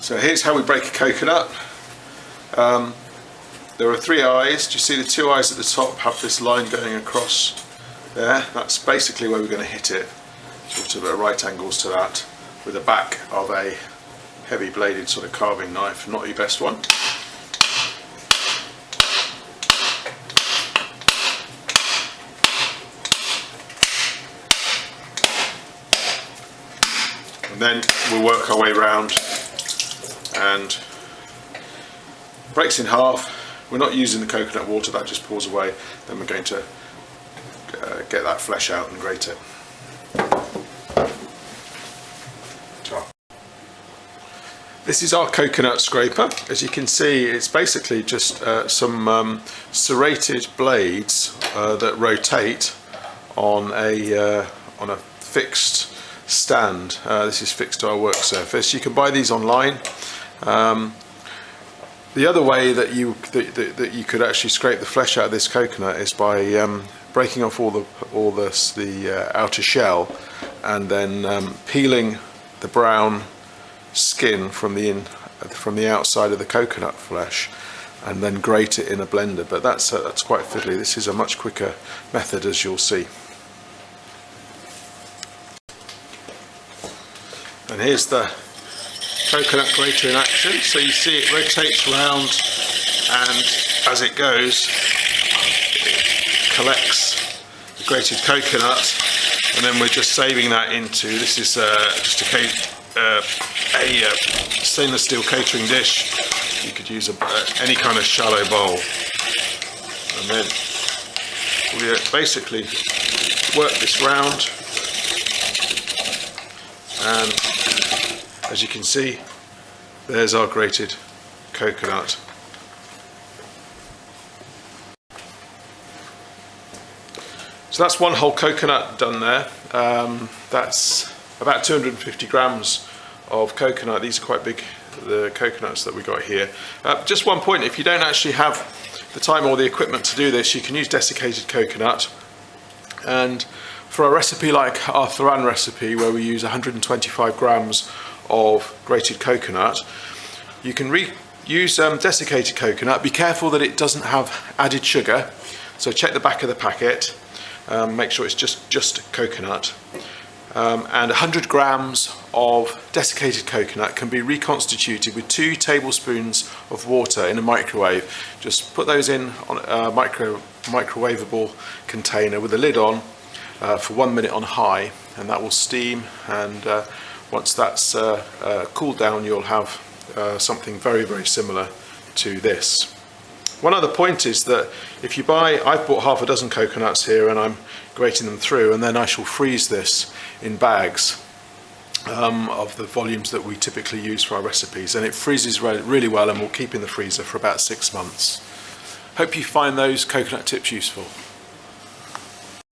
So here's how we break a coconut. There are 3 eyes. Do you see the 2 eyes at the top have this line going across there? That's basically where we're going to hit it, sort of at right angles to that, with the back of a heavy bladed sort of carving knife, not your best one. And then we'll work our way round, and breaks in half. We're not using the coconut water, that just pours away. Then we're going to get that flesh out and grate it. This is our coconut scraper. As you can see, it's basically just some serrated blades that rotate on a fixed stand. This is fixed to our work surface. You can buy these online. The other way that you could actually scrape the flesh out of this coconut is by breaking off all the outer shell, and then peeling the brown skin from the outside of the coconut flesh, and then grate it in a blender. But that's quite fiddly. This is a much quicker method, as you'll see. And here's the coconut grater in action. So you see it rotates round, and as it goes, it collects the grated coconut, and then we're just saving that into, this is just a stainless steel catering dish. You could use any kind of shallow bowl, and then we basically work this round, and as you can see, there's our grated coconut. So that's one whole coconut done there. That's about 250 grams of coconut. These are quite big, the coconuts that we got here. Just one point, if you don't actually have the time or the equipment to do this, you can use desiccated coconut. And for a recipe like our Thuran recipe, where we use 125 grams of grated coconut, you can use desiccated coconut. Be careful that it doesn't have added sugar, so check the back of the packet, make sure it's just coconut. And 100 grams of desiccated coconut can be reconstituted with 2 tablespoons of water in a microwave. Just put those in on a microwavable container with the lid on for 1 minute on high, and that will steam, and once that's cooled down, you'll have something very, very similar to this. One other point is that if you buy, I've bought half a dozen coconuts here, and I'm grating them through, and then I shall freeze this in bags of the volumes that we typically use for our recipes, and it freezes really well and will keep in the freezer for about 6 months. Hope you find those coconut tips useful.